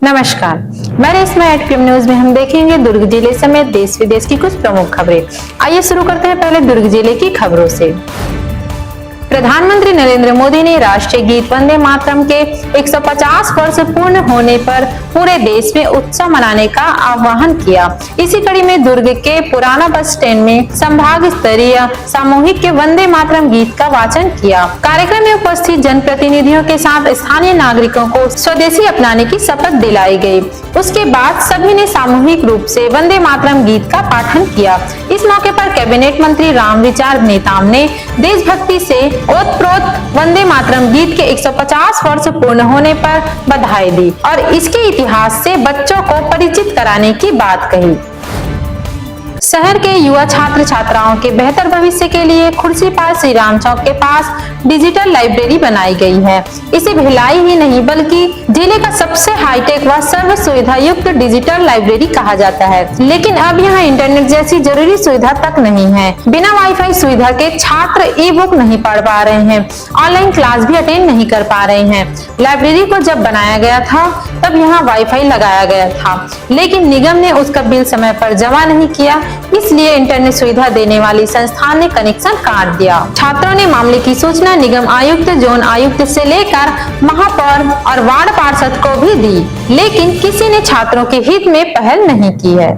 नमस्कार, मैं Reshma eight news में हम देखेंगे दुर्ग जिले समेत देश विदेश की कुछ प्रमुख खबरें। आइए शुरू करते हैं पहले दुर्ग जिले की खबरों से। प्रधानमंत्री नरेंद्र मोदी ने राष्ट्रीय गीत वंदे मातरम के 150 वर्ष पूर्ण होने पर पूरे देश में उत्सव मनाने का आह्वान किया। इसी कड़ी में दुर्ग के पुराना बस स्टैंड में संभाग स्तरीय सामूहिक के वंदे मातरम गीत का वाचन किया। कार्यक्रम में उपस्थित जनप्रतिनिधियों के साथ स्थानीय नागरिकों को स्वदेशी अपनाने की शपथ दिलाई गई। उसके बाद सभी ने सामूहिक रूप से वंदे मातरम गीत का पाठन किया। इस मौके पर कैबिनेट मंत्री रामविचार नेताम ने देशभक्ति से ओतप्रोत वंदे मातरम गीत के 150 वर्ष पूर्ण होने पर बधाई दी और इसके इतिहास से बच्चों को परिचित कराने की बात कही। शहर के युवा छात्र छात्राओं के बेहतर भविष्य के लिए खुर्सीपार श्री राम चौक के पास डिजिटल लाइब्रेरी बनाई गई है। इसे भिलाई ही नहीं बल्कि जिले का सबसे हाईटेक व सर्व सुविधा युक्त डिजिटल लाइब्रेरी कहा जाता है। लेकिन अब यहाँ इंटरनेट जैसी जरूरी सुविधा तक नहीं है। बिना वाईफाई सुविधा के छात्र ई बुक नहीं पढ़ पा रहे हैं, ऑनलाइन क्लास भी अटेंड नहीं कर पा रहे हैं। लाइब्रेरी को जब बनाया गया था तब यहाँ वाईफाई लगाया गया था, लेकिन निगम ने उसका बिल समय पर जमा नहीं किया, इसलिए इंटरनेट सुविधा देने वाली संस्थान ने कनेक्शन काट दिया। छात्रों ने मामले की सूचना निगम आयुक्त, जोन आयुक्त से लेकर महापौर और वार्ड पार्षद को भी दी, लेकिन किसी ने छात्रों के हित में पहल नहीं की है।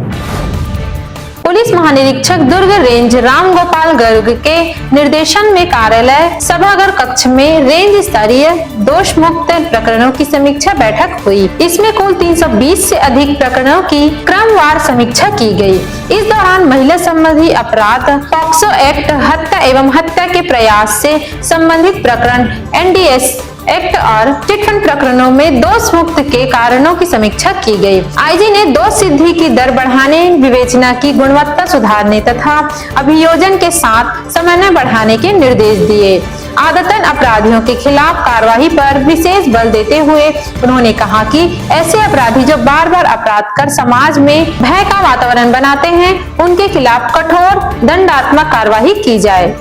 पुलिस महानिरीक्षक दुर्ग रेंज राम गोपाल गर्ग के निर्देशन में कार्यालय सभागार कक्ष में रेंज स्तरीय दोष मुक्त प्रकरणों की समीक्षा बैठक हुई। इसमें कुल 320 से अधिक प्रकरणों की क्रमवार समीक्षा की गई। इस दौरान महिला संबंधी अपराध, पॉक्सो एक्ट, हत्या एवं हत्या के प्रयास से संबंधित प्रकरण, NDS एक्ट और चिटफंड प्रकरणों में दोष मुक्त के कारणों की समीक्षा की गई। आईजी ने दोष सिद्धि की दर बढ़ाने, विवेचना की गुणवत्ता सुधारने तथा अभियोजन के साथ समन्वय बढ़ाने के निर्देश दिए। आदतन अपराधियों के खिलाफ कार्रवाई पर विशेष बल देते हुए उन्होंने कहा कि ऐसे अपराधी जो बार बार अपराध कर समाज में भय का वातावरण बनाते हैं, उनके खिलाफ कठोर दंडात्मक कार्रवाई की जाए।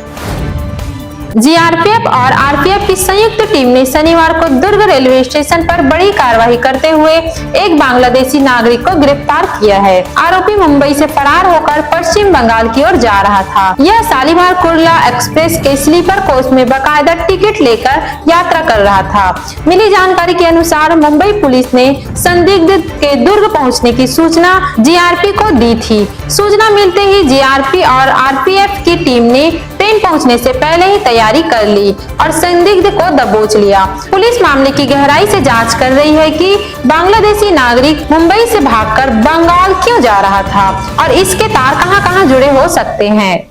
जीआरपीएफ और आरपीएफ की संयुक्त टीम ने शनिवार को दुर्ग रेलवे स्टेशन पर बड़ी कार्रवाई करते हुए एक बांग्लादेशी नागरिक को गिरफ्तार किया है। आरोपी मुंबई से फरार होकर पश्चिम बंगाल की ओर जा रहा था। यह शालीमार कुर्ला एक्सप्रेस के स्लीपर कोच में बाकायदा टिकट लेकर यात्रा कर रहा था। मिली जानकारी के अनुसार मुंबई पुलिस ने संदिग्ध के दुर्ग पहुँचने की सूचना जीआरपी को दी थी। सूचना मिलते ही जीआरपी और आरपीएफ की टीम ने ट्रेन पहुंचने से पहले ही तैयारी कर ली और संदिग्ध को दबोच लिया। पुलिस मामले की गहराई से जांच कर रही है कि बांग्लादेशी नागरिक मुंबई से भागकर बंगाल क्यों जा रहा था और इसके तार कहां-कहां जुड़े हो सकते हैं।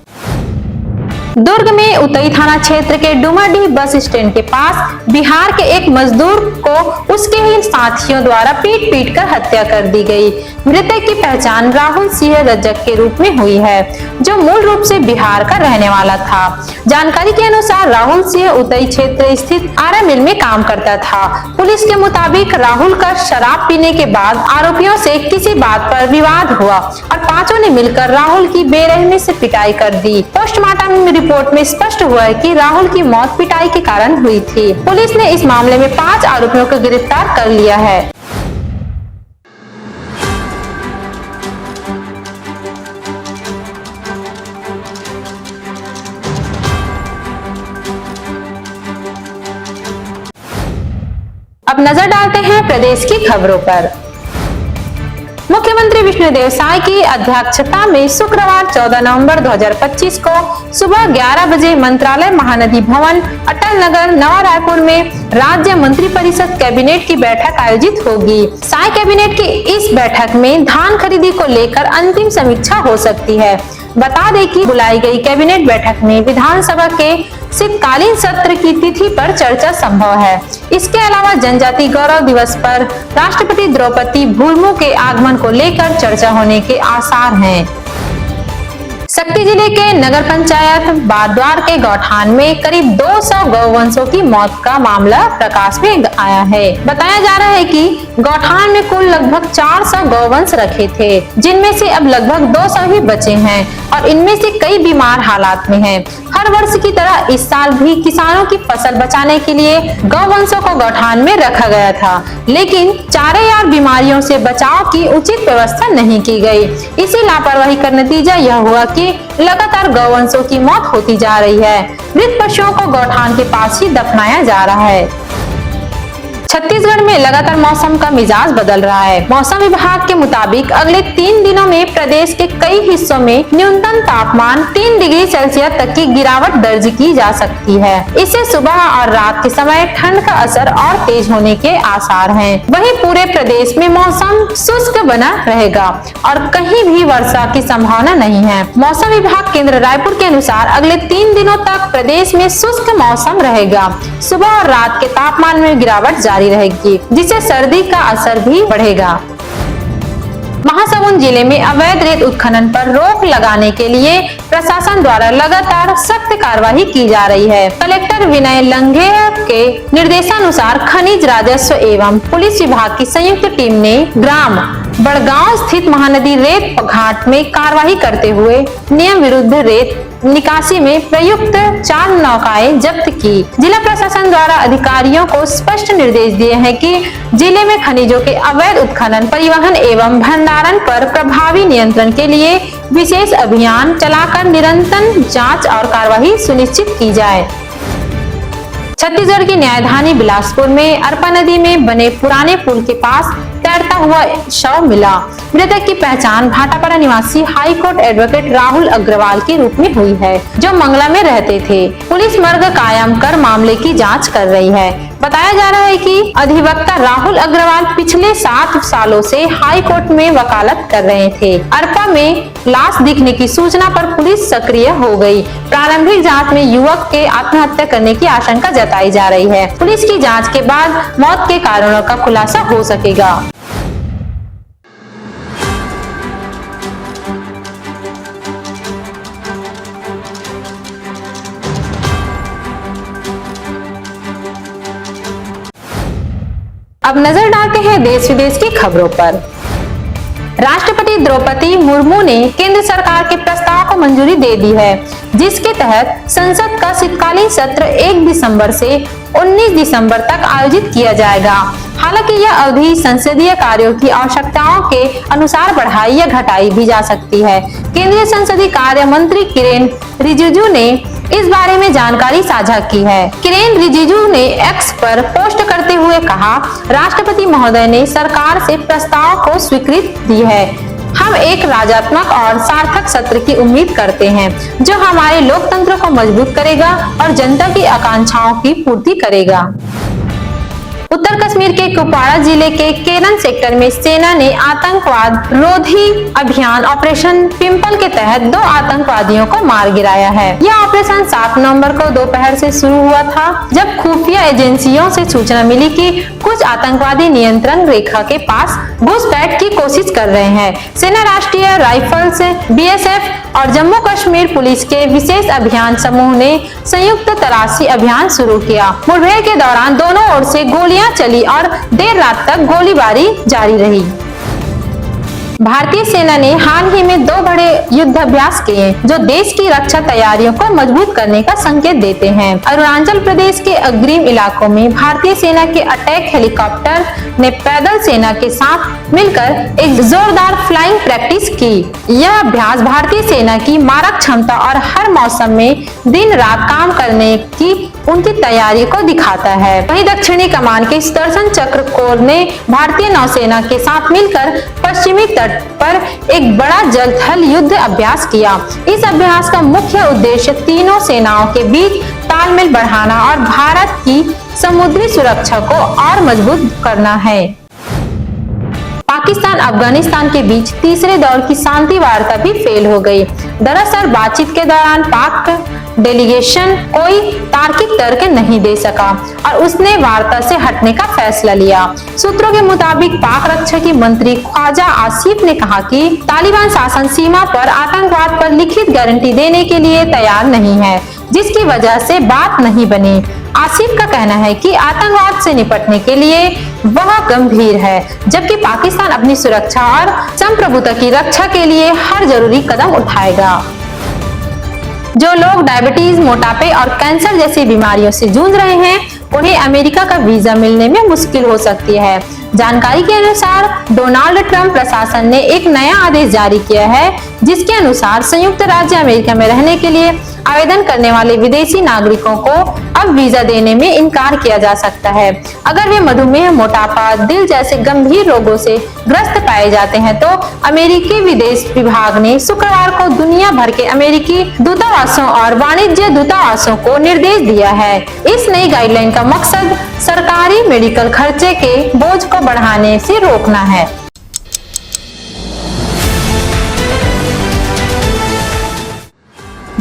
दुर्ग में उतई थाना क्षेत्र के डुमरडीह बस स्टैंड के पास बिहार के एक मजदूर को उसके ही साथियों द्वारा पीट कर हत्या कर दी गई। मृतक की पहचान राहुल सिंह रजक के रूप में हुई है, जो मूल रूप से बिहार का रहने वाला था। जानकारी के अनुसार राहुल सिंह उतई क्षेत्र स्थित आरा मिल में काम करता था। पुलिस के मुताबिक राहुल का शराब पीने के बाद आरोपियों से किसी बात पर विवाद हुआ और पांचों ने मिलकर राहुल की बेरहमी से पिटाई कर दी। पोस्टमार्टम रिपोर्ट में स्पष्ट हुआ है कि राहुल की मौत पिटाई के कारण हुई थी। पुलिस ने इस मामले में 5 आरोपियों को गिरफ्तार कर लिया है। अब नजर डालते हैं प्रदेश की खबरों पर। मुख्यमंत्री विष्णुदेव साय की अध्यक्षता में शुक्रवार 14 नवंबर 2025 को सुबह 11 बजे मंत्रालय महानदी भवन, अटल नगर, नवा रायपुर में राज्य मंत्रिपरिषद कैबिनेट की बैठक आयोजित होगी। साय कैबिनेट की इस बैठक में धान खरीदी को लेकर अंतिम समीक्षा हो सकती है। बता दें कि बुलाई गई कैबिनेट बैठक में विधानसभा के शीतकालीन सत्र की तिथि पर चर्चा संभव है। इसके अलावा जनजाति गौरव दिवस पर राष्ट्रपति द्रौपदी मुर्मू के आगमन को लेकर चर्चा होने के आसार हैं। शक्ति जिले के नगर पंचायत बारद्वार के गौठान में करीब 200 गौवंशों की मौत का मामला प्रकाश में आया है। बताया जा रहा है कि गौठान में कुल लगभग 400 गौवंश रखे थे, जिनमें से अब लगभग 200 ही बचे हैं और इनमें से कई बीमार हालात में हैं। हर वर्ष की तरह इस साल भी किसानों की फसल बचाने के लिए गौवंशों को गौठान में रखा गया था, लेकिन चारे और बीमारियों से बचाव की उचित व्यवस्था नहीं की गई। इसी लापरवाही का नतीजा यह हुआ कि लगातार गौवंशों की मौत होती जा रही है। मृत पशुओं को गौठान के पास ही दफनाया जा रहा है। छत्तीसगढ़ में लगातार मौसम का मिजाज बदल रहा है। मौसम विभाग के मुताबिक अगले 3 दिनों में प्रदेश के कई हिस्सों में न्यूनतम तापमान 3 डिग्री सेल्सियस तक की गिरावट दर्ज की जा सकती है। इससे सुबह और रात के समय ठंड का असर और तेज होने के आसार हैं। वहीं पूरे प्रदेश में मौसम शुष्क बना रहेगा और कहीं भी वर्षा की संभावना नहीं है। मौसम विभाग केंद्र रायपुर के अनुसार अगले 3 दिनों तक प्रदेश में शुष्क मौसम रहेगा। सुबह और रात के तापमान में गिरावट जारी रहेगी, जिससे सर्दी का असर भी बढ़ेगा। महासमुंद जिले में अवैध रेत उत्खनन पर रोक लगाने के लिए प्रशासन द्वारा लगातार सख्त कार्रवाई की जा रही है। कलेक्टर विनय लंघेया के निर्देशानुसार खनिज राजस्व एवं पुलिस विभाग की संयुक्त टीम ने ग्राम बड़गांव स्थित महानदी रेत घाट में कार्रवाई करते हुए नियम विरुद्ध रेत निकासी में प्रयुक्त 4 नौकाएं जब्त की। जिला प्रशासन द्वारा अधिकारियों को स्पष्ट निर्देश दिए हैं कि जिले में खनिजों के अवैध उत्खनन, परिवहन एवं भंडारण पर प्रभावी नियंत्रण के लिए विशेष अभियान चलाकर निरंतर जांच और कार्रवाई सुनिश्चित की जाए। छत्तीसगढ़ की न्यायधानी बिलासपुर में अरपा नदी में बने पुराने पुल के पास तैरता हुआ शव मिला। मृतक की पहचान भाटापारा निवासी high court advocate Rahul Agarwal के रूप में हुई है, जो मंगला में रहते थे। पुलिस मर्ग कायम कर मामले की जांच कर रही है। बताया जा रहा है कि अधिवक्ता राहुल अग्रवाल पिछले 7 सालों से हाई कोर्ट में वकालत कर रहे थे। अरपा में लाश दिखने की सूचना पर पुलिस सक्रिय हो गई। प्रारंभिक जांच में युवक के आत्महत्या करने की आशंका जताई जा रही है। पुलिस की जांच के बाद मौत के कारणों का खुलासा हो सकेगा। अब नजर डालते हैं देश विदेश की खबरों पर। राष्ट्रपति द्रौपदी मुर्मू ने केंद्र सरकार के प्रस्ताव को मंजूरी दे दी है, जिसके तहत संसद का शीतकालीन सत्र 1 दिसंबर से 19 दिसंबर तक आयोजित किया जाएगा। हालांकि यह अवधि संसदीय कार्यों की आवश्यकताओं के अनुसार बढ़ाई या घटाई भी जा सकती है। केंद्रीय संसदीय कार्य मंत्री किरेन रिजिजू ने इस बारे में जानकारी साझा की है। किरेन रिजिजू ने एक्स पर पोस्ट करते हुए कहा, राष्ट्रपति महोदय ने सरकार से प्रस्ताव को स्वीकृति दी है। हम एक राजात्मक और सार्थक सत्र की उम्मीद करते हैं, जो हमारे लोकतंत्र को मजबूत करेगा और जनता की आकांक्षाओं की पूर्ति करेगा। उत्तर कश्मीर के कुपवाड़ा जिले के केरन सेक्टर में सेना ने आतंकवाद रोधी अभियान ऑपरेशन पिंपल के तहत 2 आतंकवादियों को मार गिराया है। यह ऑपरेशन 7 नवंबर को दोपहर से शुरू हुआ था, जब खुफिया एजेंसियों से सूचना मिली कि कुछ आतंकवादी नियंत्रण रेखा के पास घुसपैठ की कोशिश कर रहे हैं। सेना, राष्ट्रीय राइफल्स, BSF और जम्मू कश्मीर पुलिस के विशेष अभियान समूह ने संयुक्त तलाशी अभियान शुरू किया। मुठभेड़ के दौरान दोनों ओर से गोलियां चली और देर रात तक गोलीबारी जारी रही। भारतीय सेना ने हाल ही में 2 बड़े युद्धाभ्यास किए, जो देश की रक्षा तैयारियों को मजबूत करने का संकेत देते हैं। अरुणाचल प्रदेश के अग्रिम इलाकों में भारतीय सेना के अटैक हेलीकॉप्टर ने पैदल सेना के साथ मिलकर एक जोरदार फ्लाइंग प्रैक्टिस की। यह अभ्यास भारतीय सेना की मारक क्षमता और हर मौसम में दिन रात काम करने की उनकी तैयारी को दिखाता है। वहीं दक्षिणी कमान के सुदर्शन चक्र कोर ने भारतीय नौसेना के साथ मिलकर पश्चिमी तट पर एक बड़ा जल थल युद्ध अभ्यास किया। इस अभ्यास का मुख्य उद्देश्य तीनों सेनाओं के बीच तालमेल बढ़ाना और भारत की समुद्री सुरक्षा को और मजबूत करना है। पाकिस्तान अफगानिस्तान के बीच तीसरे दौर की शांति वार्ता भी फेल हो गई। दरअसल बातचीत के दौरान पाक डेलीगेशन कोई तार्किक तर्क नहीं दे सका और उसने वार्ता से हटने का फैसला लिया। सूत्रों के मुताबिक पाक रक्षा की मंत्री ख्वाजा आसिफ ने कहा कि तालिबान शासन सीमा पर आतंकवाद पर लिखित गारंटी देने के लिए तैयार नहीं है, जिसकी वजह से बात नहीं बनी। आसिफ का कहना है कि आतंकवाद से निपटने के लिए वह गंभीर है, जबकि पाकिस्तान अपनी सुरक्षा और संप्रभुता की रक्षा के लिए हर जरूरी कदम उठाएगा। जो लोग डायबिटीज, मोटापे और कैंसर जैसी बीमारियों से जूझ रहे हैं, उन्हें अमेरिका का वीजा मिलने में मुश्किल हो सकती है। जानकारी के अनुसार डोनाल्ड ट्रंप प्रशासन ने एक नया आदेश जारी किया है, जिसके अनुसार संयुक्त राज्य अमेरिका में रहने के लिए आवेदन करने वाले विदेशी नागरिकों को अब वीजा देने में इनकार किया जा सकता है अगर वे मधुमेह, मोटापा, दिल जैसे गंभीर रोगों से ग्रस्त पाए जाते हैं। तो अमेरिकी विदेश विभाग ने शुक्रवार को दुनिया भर के अमेरिकी दूतावासों और वाणिज्य दूतावासों को निर्देश दिया है। इस नई गाइडलाइन का मकसद सरकारी मेडिकल खर्चे के बोझ को बढ़ाने से रोकना है।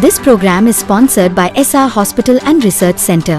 This program is sponsored by SR Hospital and Research Center.